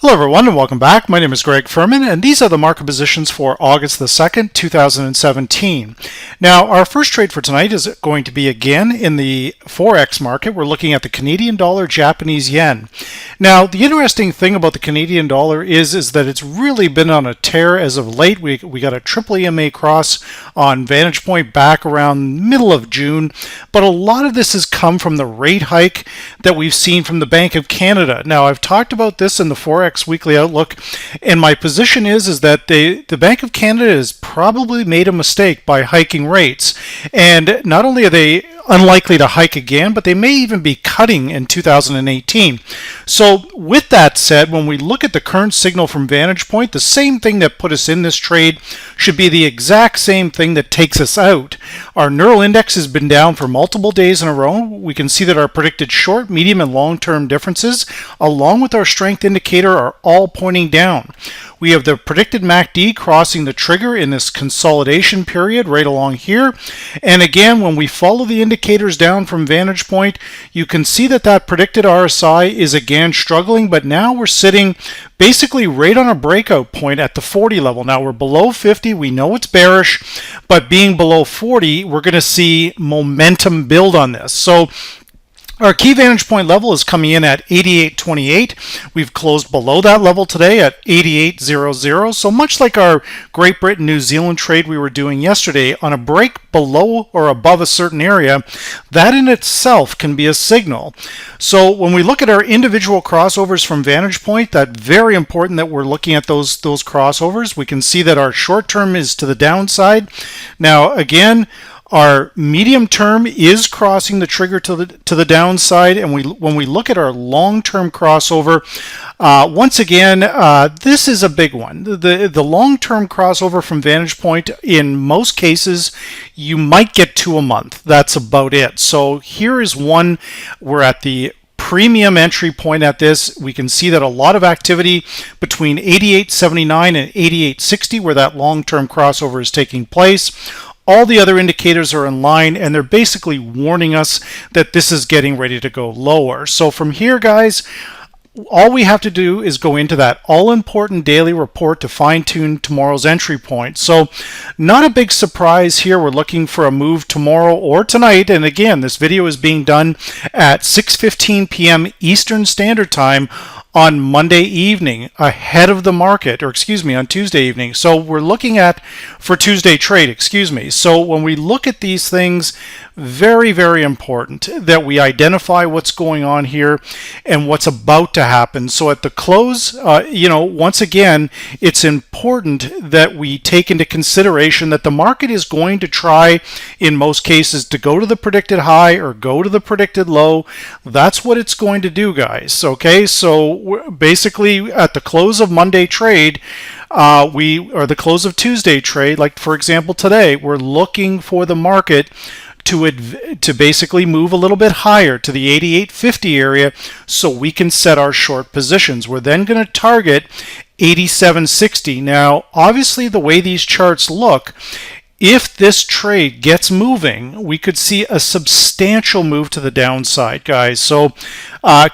Hello everyone and welcome back. My name is Greg Furman and these are the market positions for August the 2nd, 2017. Now our first trade for tonight is going to be again in the Forex market. We're looking at the Canadian dollar, Japanese yen. Now the interesting thing about the Canadian dollar is that it's really been on a tear as of late. We got a triple EMA cross on VantagePoint back around middle of June, but a lot of this has come from the rate hike that we've seen from the Bank of Canada. Now I've talked about this in the Forex Weekly Outlook, and my position is that the Bank of Canada has probably made a mistake by hiking rates, and not only are they unlikely to hike again, but they may even be cutting in 2018. So with that said, when we look at the current signal from VantagePoint, the same thing that put us in this trade should be the exact same thing that takes us out. Our neural index has been down for multiple days in a row. We can see that our predicted short, medium, and long-term differences, along with our strength indicator, are all pointing down. We have the predicted MACD crossing the trigger in this consolidation period right along here. And again, when we follow the indicators down from VantagePoint, you can see that that predicted RSI is again struggling, but now we're sitting basically right on a breakout point at the 40 level. Now we're below 50, we know it's bearish, but being below 40, we're going to see momentum build on this. So our key vantage point level is coming in at 88.28. We've closed below that level today at 88.00. So much like our Great Britain New Zealand trade we were doing yesterday, on a break below or above a certain area, that in itself can be a signal. So when we look at our individual crossovers from VantagePoint, that's very important that we're looking at those crossovers. We can see that our short term is to the downside. Now again, our medium term is crossing the trigger to the downside, and when we look at our long-term crossover, once again, this is a big one. The long-term crossover from VantagePoint, in most cases, you might get to a month. That's about it. So here is one. We're at the premium entry point at this. We can see that a lot of activity between 88.79 and 88.60, where that long-term crossover is taking place. All the other indicators are in line, and they're basically warning us that this is getting ready to go lower. So from here, guys, all we have to do is go into that all-important daily report to fine-tune tomorrow's entry point. So not a big surprise here. We're looking for a move tomorrow or tonight. And again, this video is being done at 6:15 p.m. Eastern Standard Time on Monday evening, ahead of the market, or excuse me, on Tuesday evening. So we're looking at for Tuesday trade, excuse me. So when we look at these things, very, very important that we identify what's going on here and what's about to happen. So at the close, once again, it's important that we take into consideration that the market is going to try, in most cases, to go to the predicted high or go to the predicted low. That's what it's going to do, guys. Okay, so basically at the close of Monday trade, or the close of Tuesday trade, like for example today, we're looking for the market to basically move a little bit higher to the 88.50 area so we can set our short positions. We're then going to target 87.60. Now, obviously, the way these charts look, if this trade gets moving, we could see a substantial move to the downside, guys. So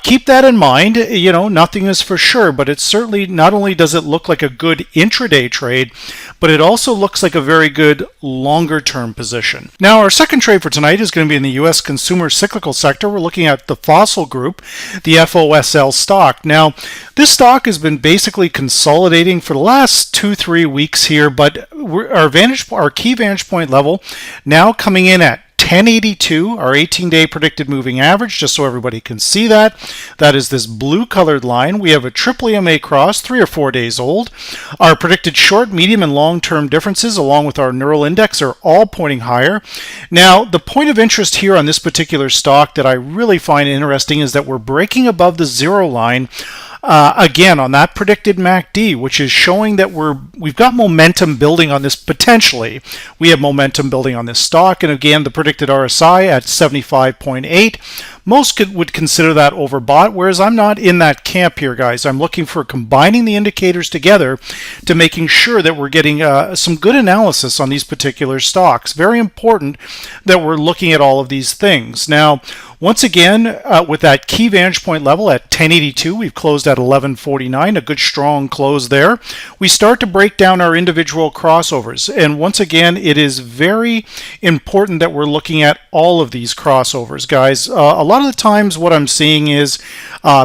keep that in mind. Nothing is for sure, but it's certainly, not only does it look like a good intraday trade, but it also looks like a very good longer term position. Now, our second trade for tonight is going to be in the U.S. Consumer Cyclical Sector. We're looking at the FOSL group, the FOSL stock. Now, this stock has been basically consolidating for the last 2-3 weeks here, but our key vantage point level now coming in at 1082, our 18-day predicted moving average, just so everybody can see that. That is this blue colored line. We have a triple EMA cross, 3 or 4 days old. Our predicted short, medium, and long-term differences, along with our neural index, are all pointing higher. Now, the point of interest here on this particular stock that I really find interesting is that we're breaking above the zero line. Again, on that predicted MACD, which is showing that we've got momentum building on this potentially. We have momentum building on this stock, and again, the predicted RSI at 75.8. Most would consider that overbought, whereas I'm not in that camp here, guys. I'm looking for combining the indicators together to making sure that we're getting some good analysis on these particular stocks. Very important that we're looking at all of these things. Now, once again, with that key vantage point level at 1082, we've closed at 1149, a good strong close there. We start to break down our individual crossovers. And once again, it is very important that we're looking at all of these crossovers, guys. A lot of the times what I'm seeing is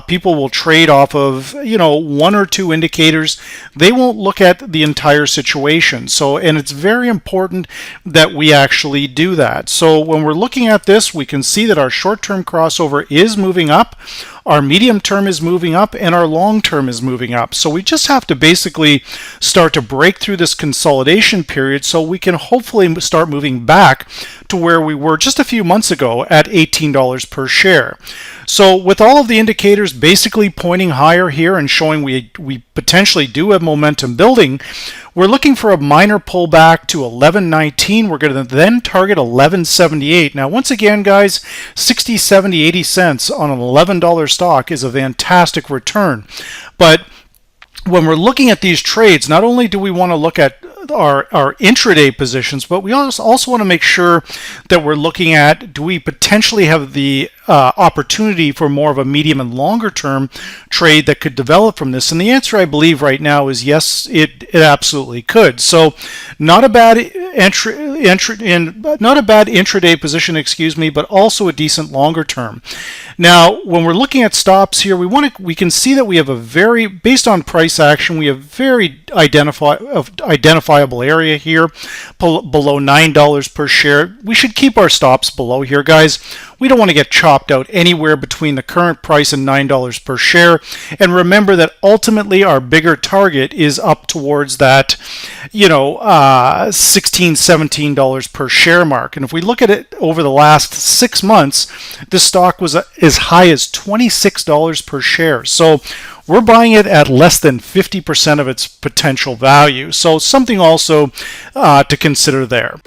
people will trade off of, one or two indicators. They won't look at the entire situation. And it's very important that we actually do that. So when we're looking at this, we can see that our short-term crossover is moving up, our medium term is moving up, and our long term is moving up. So we just have to basically start to break through this consolidation period so we can hopefully start moving back to where we were just a few months ago at $18 per share. So with all of the indicators basically pointing higher here and showing we potentially do have momentum building, we're looking for a minor pullback to 11.19. We're going to then target 11.78. Now, once again, guys, 60, 70, 80 cents on an $11 stock is a fantastic return. But when we're looking at these trades, not only do we want to look at our intraday positions, but we also want to make sure that we're looking at, do we potentially have the opportunity for more of a medium and longer term trade that could develop from this? And the answer, I believe right now, is yes, it absolutely could. So not a bad intraday position, but also a decent longer term. Now, when we're looking at stops here, we can see that we have based on price action, we have very identifiable area here below $9 per share. We should keep our stops below here, guys. We don't want to get chopped out anywhere between the current price and $9 per share. And remember that ultimately our bigger target is up towards that, $16, $17 per share mark. And if we look at it over the last 6 months, this stock was as high as $26 per share. So we're buying it at less than 50% of its potential value. So something also to consider there.